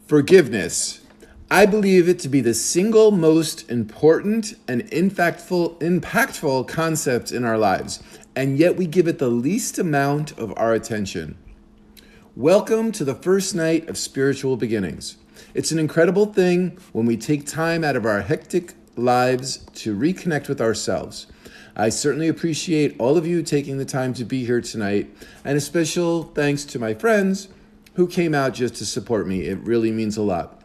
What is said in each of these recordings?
Forgiveness. I believe it to be the single most important and impactful concept in our lives, and yet we give it the least amount of our attention. Welcome to the first night of Spiritual Beginnings. It's an incredible thing when we take time out of our hectic lives to reconnect with ourselves. I certainly appreciate all of you taking the time to be here tonight, and a special thanks to my friends who came out just to support me. It really means a lot.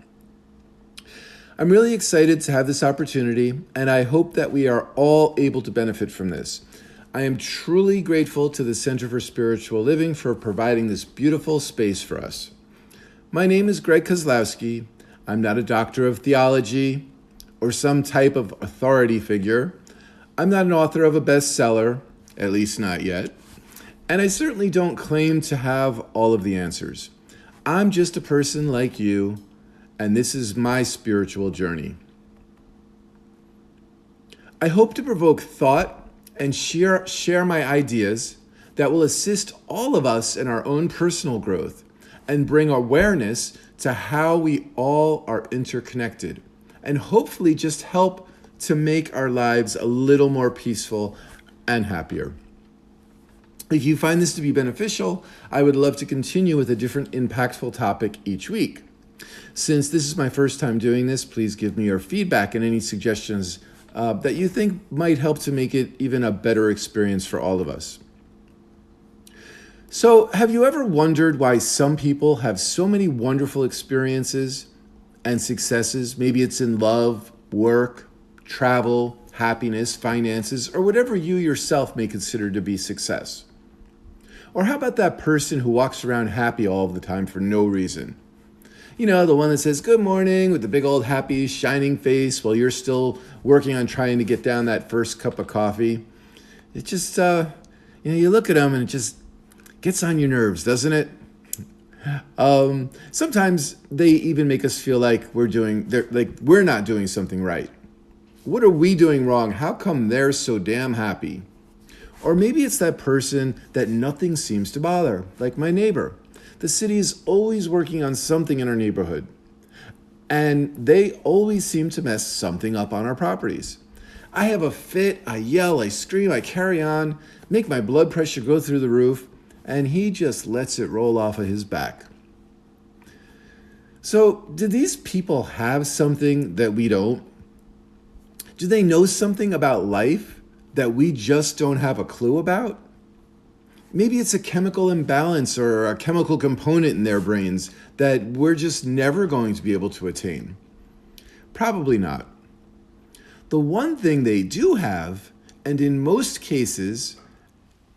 I'm really excited to have this opportunity, and I hope that we are all able to benefit from this. I am truly grateful to the Center for Spiritual Living for providing this beautiful space for us. My name is Greg Koslowski. I'm not a doctor of theology or some type of authority figure. I'm not an author of a bestseller, at least not yet. And I certainly don't claim to have all of the answers. I'm just a person like you, and this is my spiritual journey. I hope to provoke thought and share my ideas that will assist all of us in our own personal growth and bring awareness to how we all are interconnected, and hopefully just help to make our lives a little more peaceful and happier. If you find this to be beneficial, I would love to continue with a different impactful topic each week. Since this is my first time doing this, please give me your feedback and any suggestions that you think might help to make it even a better experience for all of us. So, have you ever wondered why some people have so many wonderful experiences and successes? Maybe it's in love, work, travel, happiness, finances, or whatever you yourself may consider to be success. Or how about that person who walks around happy all of the time for no reason? You know, the one that says good morning with the big old happy shining face while you're still working on trying to get down that first cup of coffee. It just, you look at them and it just gets on your nerves, doesn't it? Sometimes they even make us feel like we're not doing something right. What are we doing wrong? How come they're so damn happy? Or maybe it's that person that nothing seems to bother, like my neighbor. The city is always working on something in our neighborhood, and they always seem to mess something up on our properties. I have a fit, I yell, I scream, I carry on, make my blood pressure go through the roof, and he just lets it roll off of his back. So, do these people have something that we don't? Do they know something about life that we just don't have a clue about? Maybe it's a chemical imbalance or a chemical component in their brains that we're just never going to be able to attain. Probably not. The one thing they do have, and in most cases,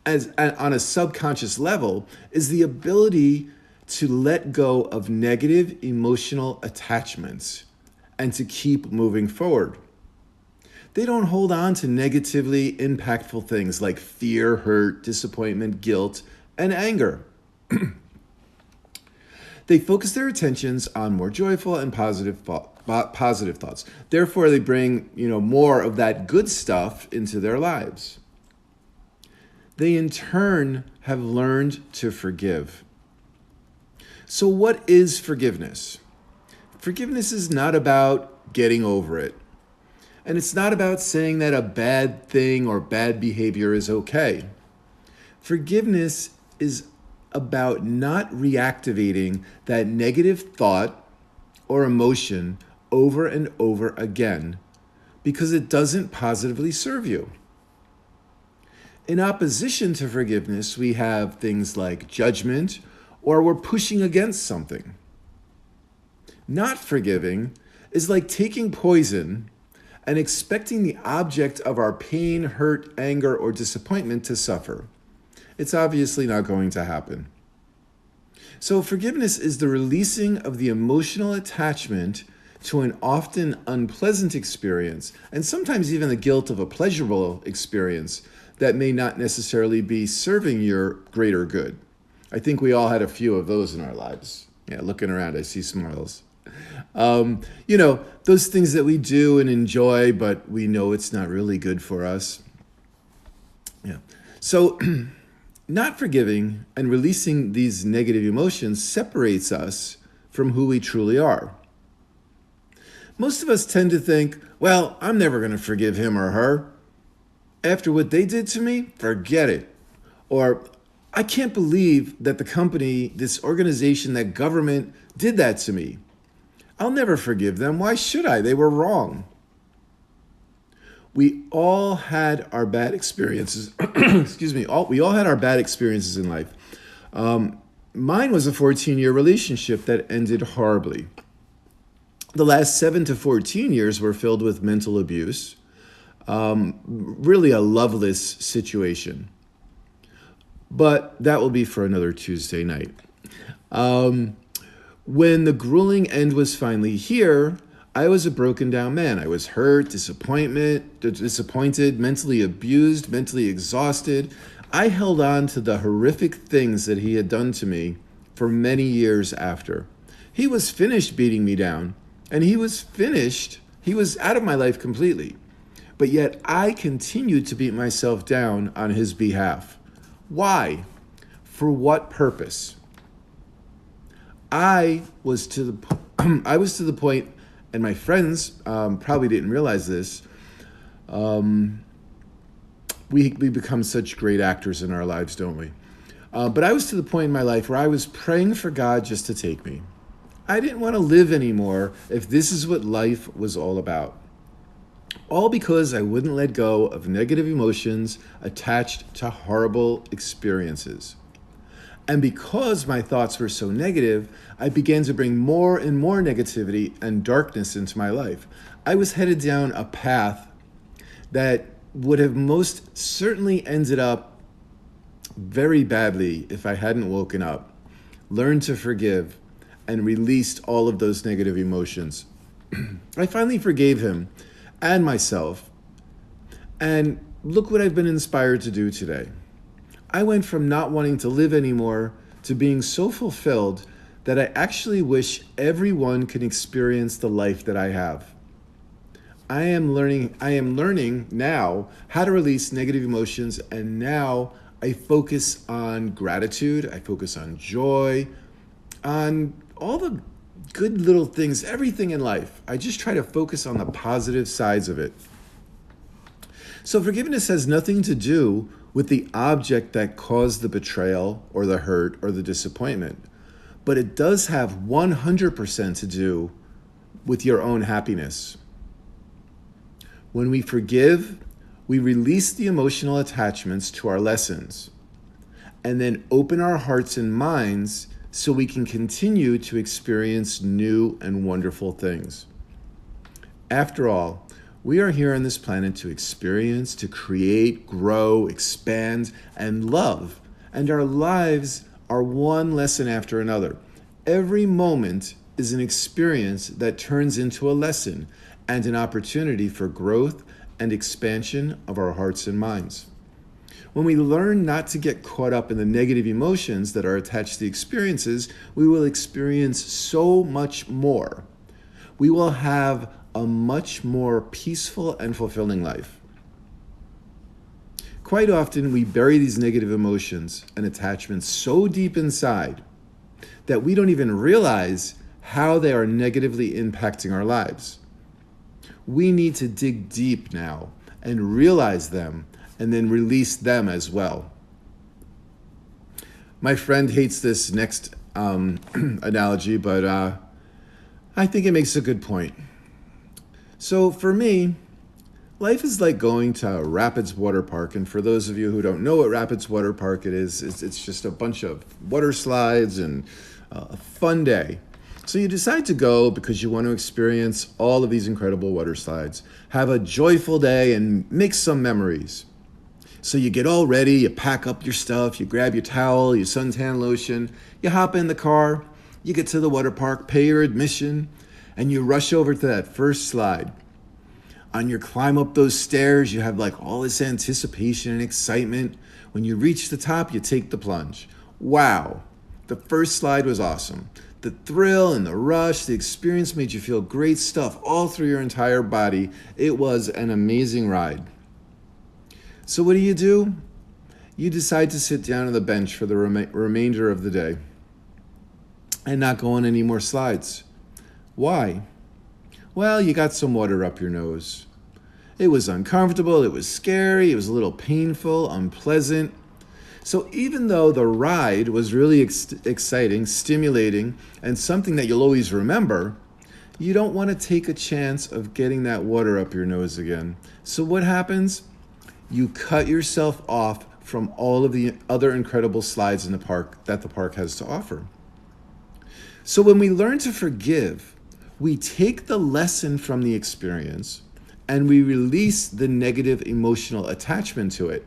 on a subconscious level, is the ability to let go of negative emotional attachments and to keep moving forward. They don't hold on to negatively impactful things like fear, hurt, disappointment, guilt, and anger. They focus their attentions on more joyful and positive thoughts. Therefore, they bring, more of that good stuff into their lives. They, in turn, have learned to forgive. So what is forgiveness? Forgiveness is not about getting over it. And it's not about saying that a bad thing or bad behavior is okay. Forgiveness is about not reactivating that negative thought or emotion over and over again because it doesn't positively serve you. In opposition to forgiveness, we have things like judgment, or we're pushing against something. Not forgiving is like taking poison and expecting the object of our pain, hurt, anger, or disappointment to suffer. It's obviously not going to happen. So forgiveness is the releasing of the emotional attachment to an often unpleasant experience, and sometimes even the guilt of a pleasurable experience that may not necessarily be serving your greater good. I think we all had a few of those in our lives. Yeah, looking around, I see smiles. Those things that we do and enjoy, but we know it's not really good for us. Yeah. So not forgiving and releasing these negative emotions separates us from who we truly are. Most of us tend to think, well, I'm never going to forgive him or her. After what they did to me, forget it. Or, I can't believe that the company, this organization, that government did that to me. I'll never forgive them. Why should I? They were wrong. We all had our bad experiences. Excuse me. We all had our bad experiences in life. Mine was a 14-year relationship that ended horribly. The last 7 to 14 years were filled with mental abuse. Really a loveless situation. But that will be for another Tuesday night. When the grueling end was finally here, I was a broken down man. I was hurt, disappointed, mentally abused, mentally exhausted. I held on to the horrific things that he had done to me for many years after. He was finished beating me down, and he was finished. He was out of my life completely. But yet I continued to beat myself down on his behalf. Why? For what purpose? I was to the point, and my friends probably didn't realize this. We become such great actors in our lives, don't we? But I was to the point in my life where I was praying for God just to take me. I didn't want to live anymore if this is what life was all about. All because I wouldn't let go of negative emotions attached to horrible experiences. And because my thoughts were so negative, I began to bring more and more negativity and darkness into my life. I was headed down a path that would have most certainly ended up very badly if I hadn't woken up, learned to forgive, and released all of those negative emotions. I finally forgave him and myself, and look what I've been inspired to do today. I went from not wanting to live anymore to being so fulfilled that I actually wish everyone could experience the life that I have. I am learning now how to release negative emotions, and now I focus on gratitude, I focus on joy, on all the good little things, everything in life. I just try to focus on the positive sides of it. So forgiveness has nothing to do with the object that caused the betrayal or the hurt or the disappointment, but it does have 100% to do with your own happiness. When we forgive, we release the emotional attachments to our lessons and then open our hearts and minds so we can continue to experience new and wonderful things. After all, we are here on this planet to experience, to create, grow, expand, and love. And our lives are one lesson after another. Every moment is an experience that turns into a lesson and an opportunity for growth and expansion of our hearts and minds. When we learn not to get caught up in the negative emotions that are attached to the experiences, we will experience so much more. We will have a much more peaceful and fulfilling life. Quite often, we bury these negative emotions and attachments so deep inside that we don't even realize how they are negatively impacting our lives. We need to dig deep now and realize them and then release them as well. My friend hates this next analogy, but I think it makes a good point. So for me, life is like going to Rapids Water Park. And for those of you who don't know what Rapids Water Park it's just a bunch of water slides and a fun day. So you decide to go because you want to experience all of these incredible water slides, have a joyful day, and make some memories. So you get all ready, you pack up your stuff, you grab your towel, your suntan lotion, you hop in the car, you get to the water park, pay your admission, and you rush over to that first slide. On your climb up those stairs, you have like all this anticipation and excitement. When you reach the top, you take the plunge. Wow, the first slide was awesome. The thrill and the rush, the experience made you feel great stuff all through your entire body. It was an amazing ride. So what do? You decide to sit down on the bench for the remainder of the day. and not go on any more slides. Why? Well, you got some water up your nose. It was uncomfortable, it was scary, it was a little painful, unpleasant. So even though the ride was really exciting, stimulating, and something that you'll always remember, you don't want to take a chance of getting that water up your nose again. So what happens? You cut yourself off from all of the other incredible slides in the park that the park has to offer. So when we learn to forgive, we take the lesson from the experience and we release the negative emotional attachment to it.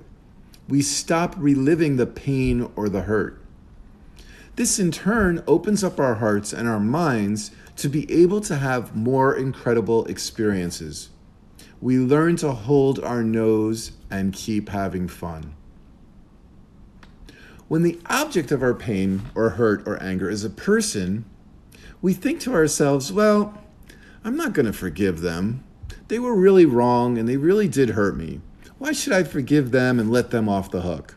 We stop reliving the pain or the hurt. This in turn opens up our hearts and our minds to be able to have more incredible experiences. We learn to hold our nose and keep having fun. When the object of our pain or hurt or anger is a person, we think to ourselves, well, I'm not going to forgive them. They were really wrong and they really did hurt me. Why should I forgive them and let them off the hook?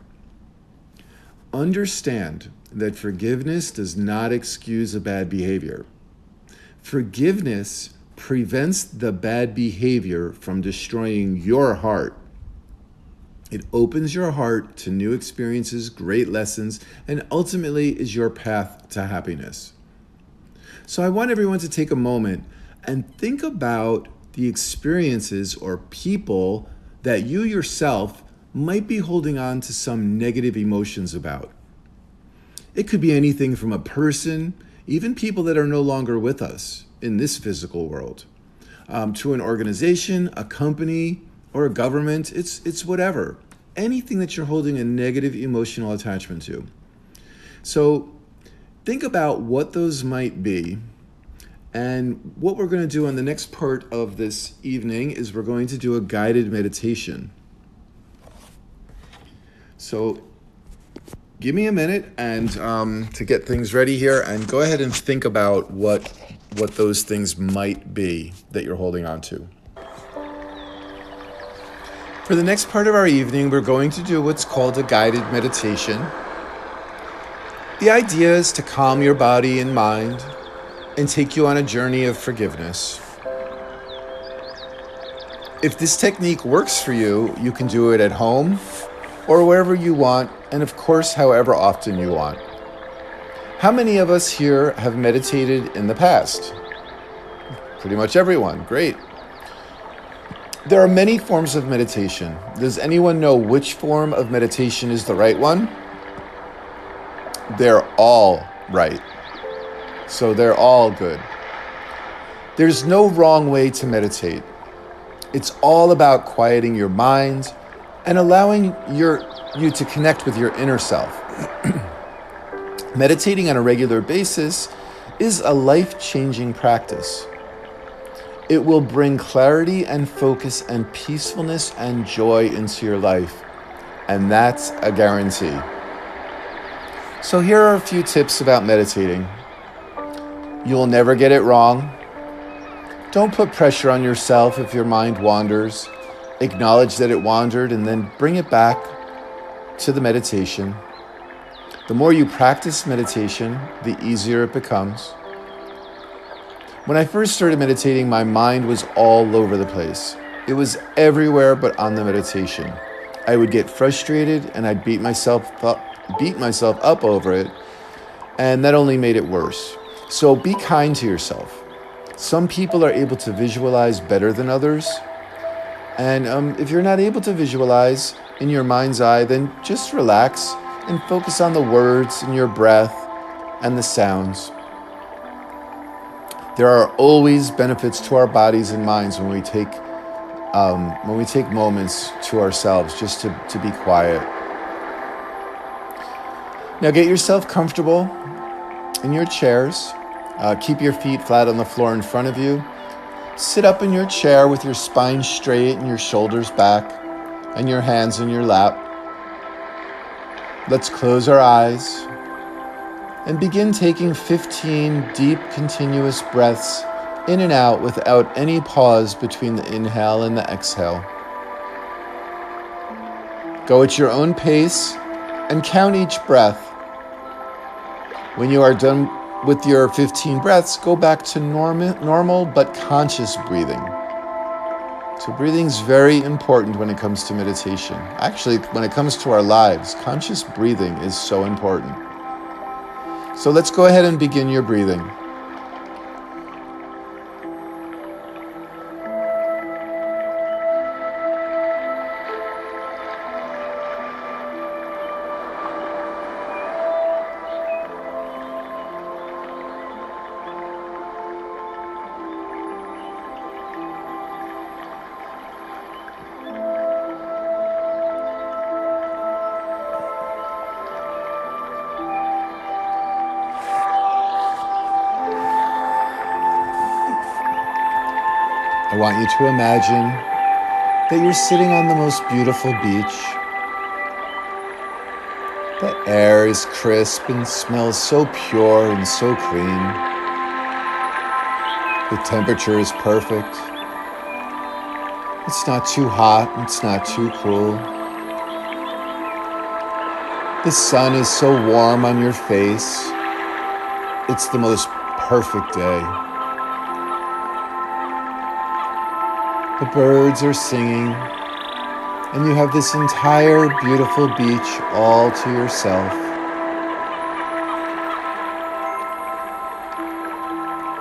Understand that forgiveness does not excuse a bad behavior. Forgiveness prevents the bad behavior from destroying your heart. It opens your heart to new experiences, great lessons, and ultimately is your path to happiness. So I want everyone to take a moment and think about the experiences or people that you yourself might be holding on to some negative emotions about. It could be anything from a person, even people that are no longer with us in this physical world, to an organization, a company, or a government. It's whatever. Anything that you're holding a negative emotional attachment to. So think about what those might be. And what we're going to do on the next part of this evening is we're going to do a guided meditation. So give me a minute and to get things ready here, and go ahead and think about what those things might be that you're holding on to. For the next part of our evening, we're going to do what's called a guided meditation. The idea is to calm your body and mind and take you on a journey of forgiveness. If this technique works for you, you can do it at home or wherever you want, and of course, however often you want. How many of us here have meditated in the past? Pretty much everyone. Great. There are many forms of meditation. Does anyone know which form of meditation is the right one? They're all right. So they're all good. There's no wrong way to meditate. It's all about quieting your mind and allowing you to connect with your inner self. Meditating on a regular basis is a life-changing practice. It will bring clarity and focus and peacefulness and joy into your life, and that's a guarantee. So here are a few tips about meditating. You'll never get it wrong. Don't put pressure on yourself if your mind wanders. Acknowledge that it wandered and then bring it back to the meditation. The more you practice meditation, the easier it becomes. When I first started meditating, my mind was all over the place. It was everywhere but on the meditation. I would get frustrated and I'd beat myself up over it, and that only made it worse. So be kind to yourself. Some people are able to visualize better than others. And if you're not able to visualize in your mind's eye, then just relax and focus on the words and your breath and the sounds. There are always benefits to our bodies and minds when we take moments to ourselves just to be quiet. Now get yourself comfortable in your chairs. Keep your feet flat on the floor in front of you. Sit up in your chair with your spine straight and your shoulders back and your hands in your lap. Let's close our eyes and begin taking 15 deep, continuous breaths in and out without any pause between the inhale and the exhale. Go at your own pace and count each breath. When you are done with your 15 breaths, go back to normal but conscious breathing. So breathing is very important when it comes to meditation. Actually, when it comes to our lives, conscious breathing is so important. So let's go ahead and begin your breathing. I want you to imagine that you're sitting on the most beautiful beach. The air is crisp and smells so pure and so clean. The temperature is perfect. It's not too hot, it's not too cool. The sun is so warm on your face. It's the most perfect day. The birds are singing, and you have this entire beautiful beach all to yourself.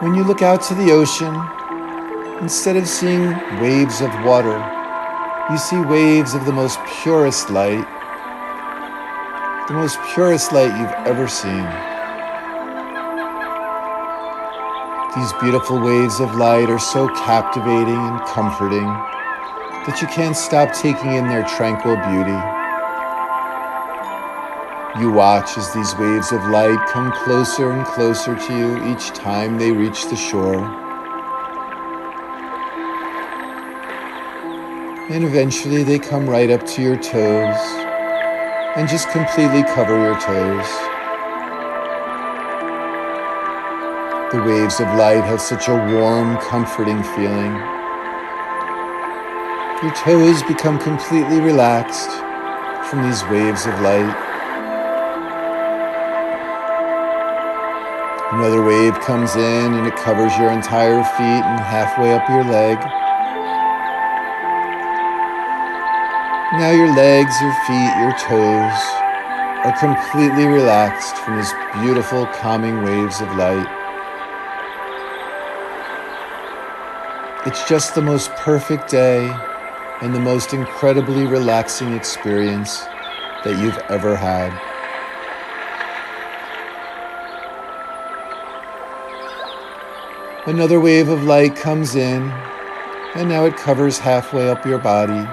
When you look out to the ocean, instead of seeing waves of water, you see waves of the most purest light you've ever seen. These beautiful waves of light are so captivating and comforting that you can't stop taking in their tranquil beauty. You watch as these waves of light come closer and closer to you each time they reach the shore. And eventually they come right up to your toes and just completely cover your toes. The waves of light have such a warm, comforting feeling. Your toes become completely relaxed from these waves of light. Another wave comes in and it covers your entire feet and halfway up your leg. Now your legs, your feet, your toes are completely relaxed from these beautiful, calming waves of light. It's just the most perfect day and the most incredibly relaxing experience that you've ever had. Another wave of light comes in, and now it covers halfway up your body.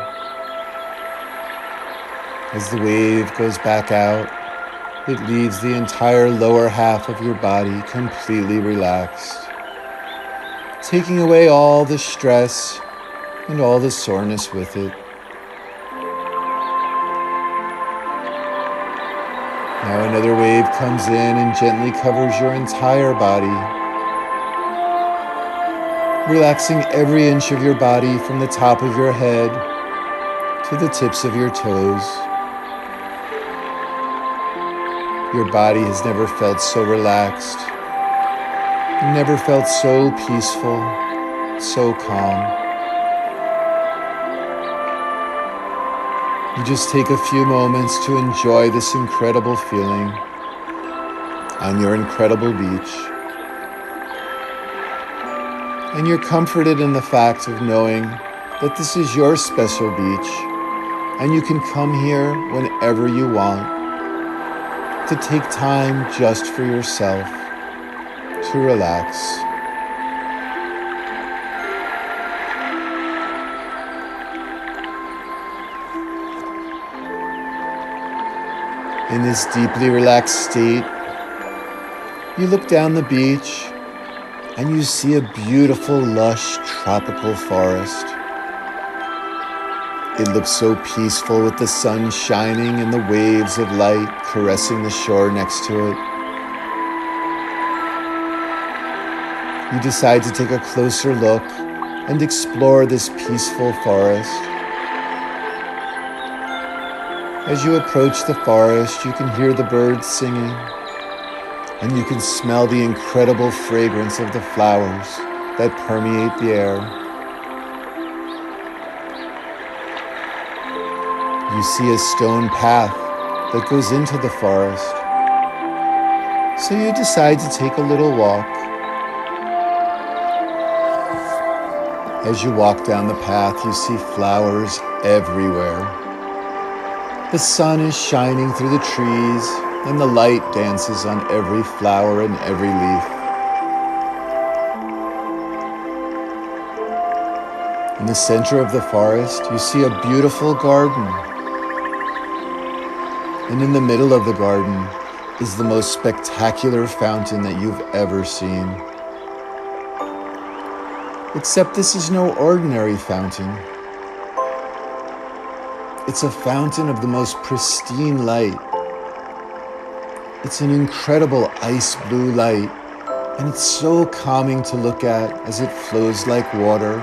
As the wave goes back out, it leaves the entire lower half of your body completely relaxed, taking away all the stress and all the soreness with it. Now another wave comes in and gently covers your entire body, relaxing every inch of your body from the top of your head to the tips of your toes. Your body has never felt so relaxed, never felt so peaceful, so calm. You just take a few moments to enjoy this incredible feeling on your incredible beach. And you're comforted in the fact of knowing that this is your special beach and you can come here whenever you want to take time just for yourself to relax. In this deeply relaxed state, you look down the beach and you see a beautiful, lush, tropical forest. It looks so peaceful with the sun shining and the waves of light caressing the shore next to it. You decide to take a closer look and explore this peaceful forest. As you approach the forest, you can hear the birds singing, and you can smell the incredible fragrance of the flowers that permeate the air. You see a stone path that goes into the forest, so you decide to take a little walk. As you walk down the path, you see flowers everywhere. The sun is shining through the trees, and the light dances on every flower and every leaf. In the center of the forest, you see a beautiful garden. And in the middle of the garden is the most spectacular fountain that you've ever seen. Except this is no ordinary fountain. It's a fountain of the most pristine light. It's an incredible ice blue light, and it's so calming to look at as it flows like water.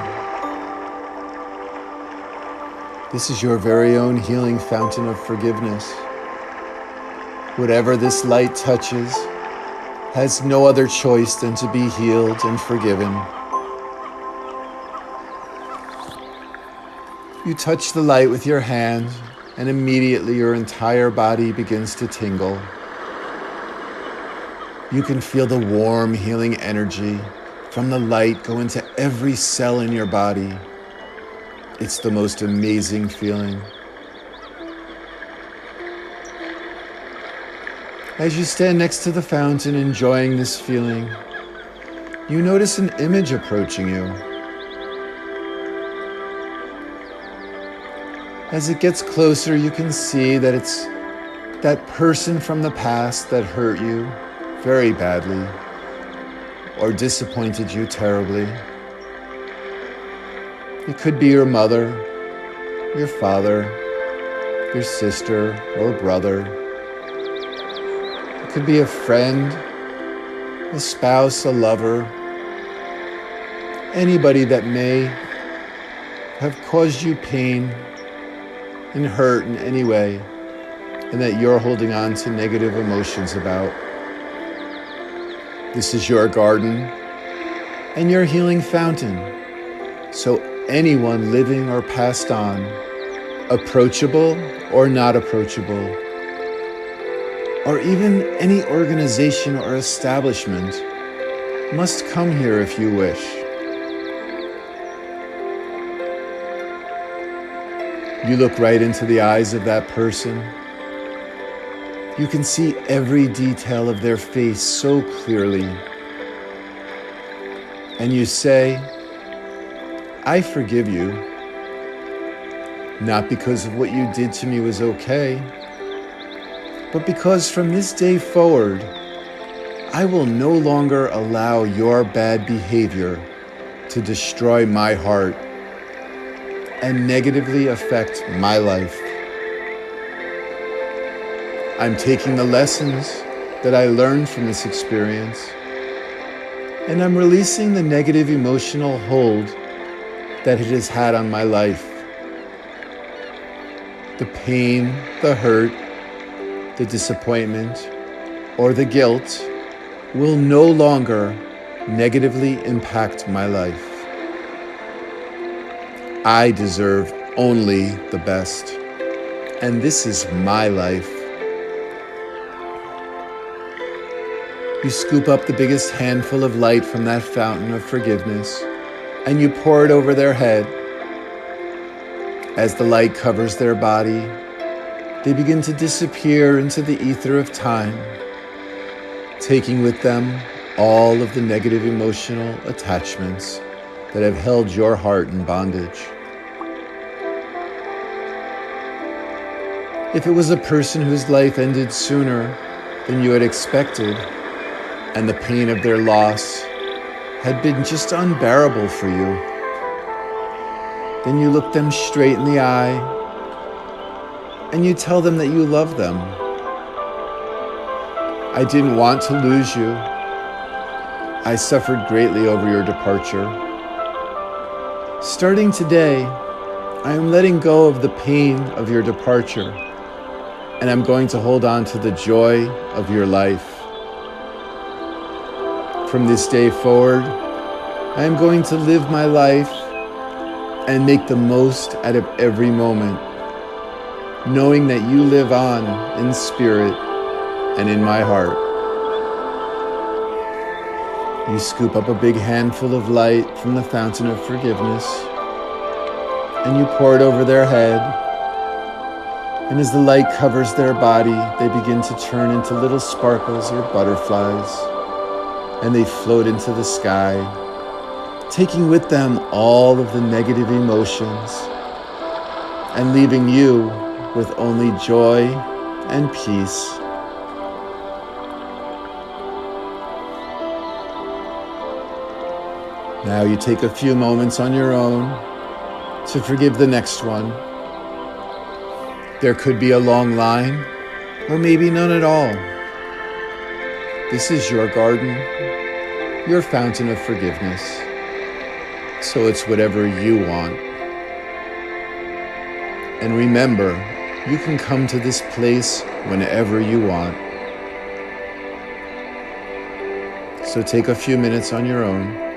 This is your very own healing fountain of forgiveness. Whatever this light touches has no other choice than to be healed and forgiven. You touch the light with your hand, and immediately your entire body begins to tingle. You can feel the warm, healing energy from the light go into every cell in your body. It's the most amazing feeling. As you stand next to the fountain enjoying this feeling, you notice an image approaching you. As it gets closer, you can see that it's that person from the past that hurt you very badly or disappointed you terribly. It could be your mother, your father, your sister or brother. It could be a friend, a spouse, a lover, anybody that may have caused you pain and hurt in any way, and that you're holding on to negative emotions about. This is your garden and your healing fountain. So anyone living or passed on, approachable or not approachable, or even any organization or establishment, must come here if you wish. You look right into the eyes of that person. You can see every detail of their face so clearly. And you say, I forgive you, not because of what you did to me was okay, but because from this day forward, I will no longer allow your bad behavior to destroy my heart and negatively affect my life. I'm taking the lessons that I learned from this experience, and I'm releasing the negative emotional hold that it has had on my life. The pain, the hurt, the disappointment, or the guilt will no longer negatively impact my life. I deserve only the best, and this is my life. You scoop up the biggest handful of light from that fountain of forgiveness, and you pour it over their head. As the light covers their body, they begin to disappear into the ether of time, taking with them all of the negative emotional attachments that have held your heart in bondage. If it was a person whose life ended sooner than you had expected, and the pain of their loss had been just unbearable for you, then you look them straight in the eye and you tell them that you love them. I didn't want to lose you. I suffered greatly over your departure. Starting today, I am letting go of the pain of your departure, and I'm going to hold on to the joy of your life. From this day forward, I am going to live my life and make the most out of every moment, knowing that you live on in spirit and in my heart. You scoop up a big handful of light from the fountain of forgiveness, and you pour it over their head. And as the light covers their body, they begin to turn into little sparkles or butterflies, and they float into the sky, taking with them all of the negative emotions and leaving you with only joy and peace. Now you take a few moments on your own to forgive the next one. There could be a long line, or maybe none at all. This is your garden, your fountain of forgiveness. So it's whatever you want. And remember, you can come to this place whenever you want. So take a few minutes on your own.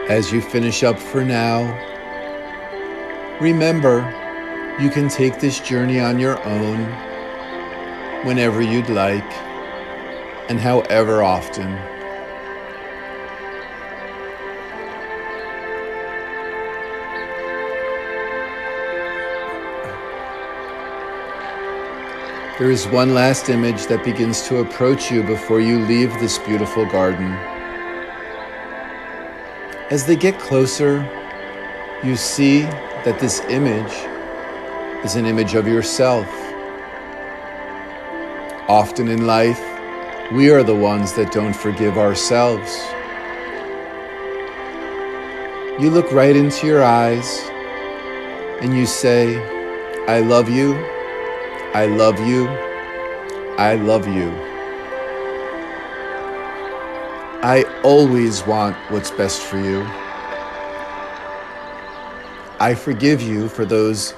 As you finish up for now, remember, you can take this journey on your own whenever you'd like and however often. There is one last image that begins to approach you before you leave this beautiful garden. As they get closer, you see that this image is an image of yourself. Often in life, we are the ones that don't forgive ourselves. You look right into your eyes and you say, I love you, I love you, I love you. I always want what's best for you. I forgive you for those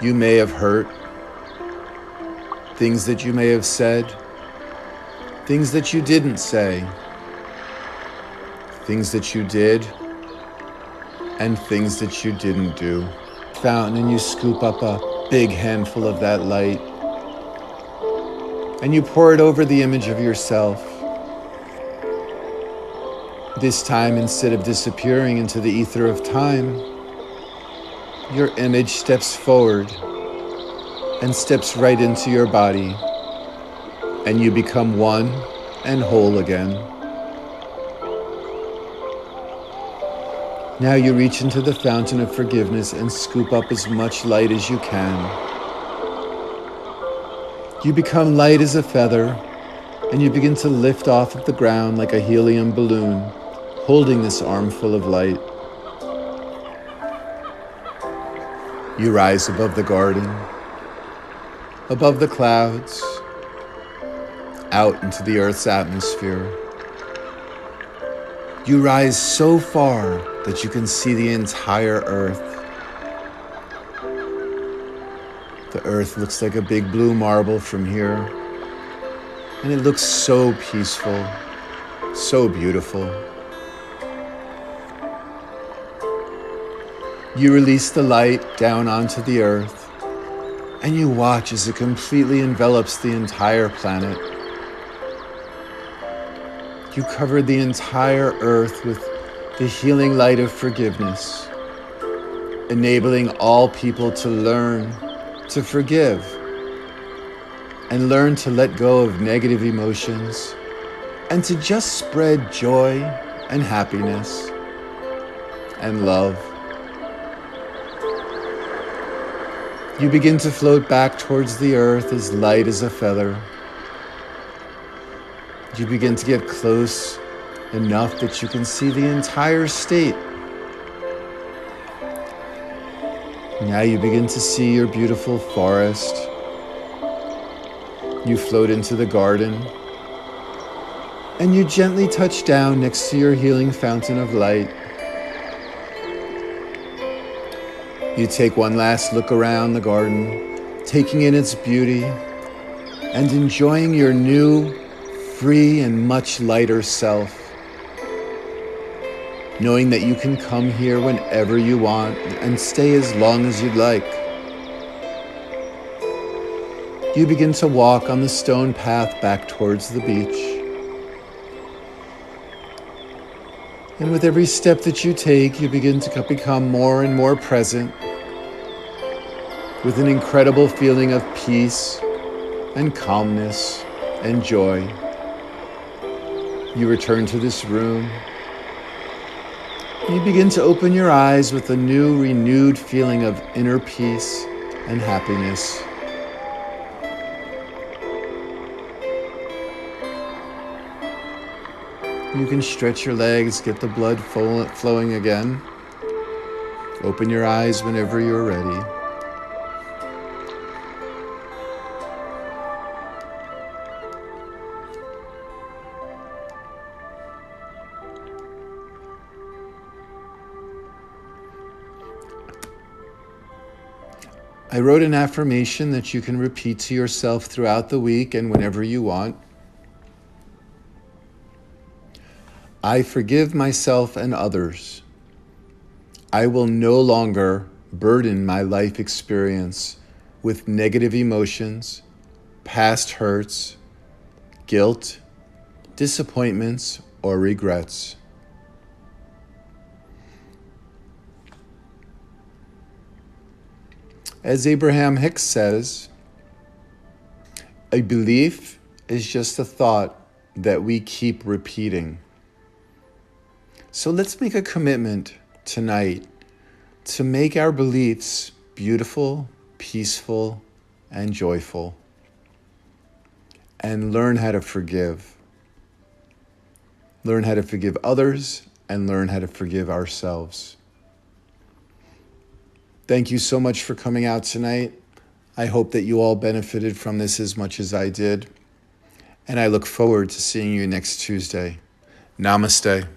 you may have hurt, things that you may have said, things that you didn't say, things that you did, and things that you didn't do. Fountain, and you scoop up a big handful of that light, and you pour it over the image of yourself. This time, instead of disappearing into the ether of time, your image steps forward and steps right into your body, and you become one and whole again. Now you reach into the fountain of forgiveness and scoop up as much light as you can. You become light as a feather, and you begin to lift off of the ground like a helium balloon, holding this armful of light. You rise above the garden, above the clouds, out into the earth's atmosphere. You rise so far that you can see the entire earth. The earth looks like a big blue marble from here. And it looks so peaceful, so beautiful. You release the light down onto the earth, and you watch as it completely envelops the entire planet. You covered the entire earth with the healing light of forgiveness, enabling all people to learn to forgive and learn to let go of negative emotions and to just spread joy and happiness and love. You begin to float back towards the earth as light as a feather. You begin to get close enough that you can see the entire state. Now you begin to see your beautiful forest. You float into the garden, and you gently touch down next to your healing fountain of light. You take one last look around the garden, taking in its beauty and enjoying your new, free and much lighter self, knowing that you can come here whenever you want and stay as long as you'd like. You begin to walk on the stone path back towards the beach. And with every step that you take, you begin to become more and more present with an incredible feeling of peace and calmness and joy. You return to this room. You begin to open your eyes with a new, renewed feeling of inner peace and happiness. You can stretch your legs, get the blood flowing again. Open your eyes whenever you're ready. I wrote an affirmation that you can repeat to yourself throughout the week and whenever you want. I forgive myself and others. I will no longer burden my life experience with negative emotions, past hurts, guilt, disappointments, or regrets. As Abraham Hicks says, a belief is just a thought that we keep repeating. So let's make a commitment tonight to make our beliefs beautiful, peaceful, and joyful, and learn how to forgive. Learn how to forgive others and learn how to forgive ourselves. Thank you so much for coming out tonight. I hope that you all benefited from this as much as I did. And I look forward to seeing you next Tuesday. Namaste.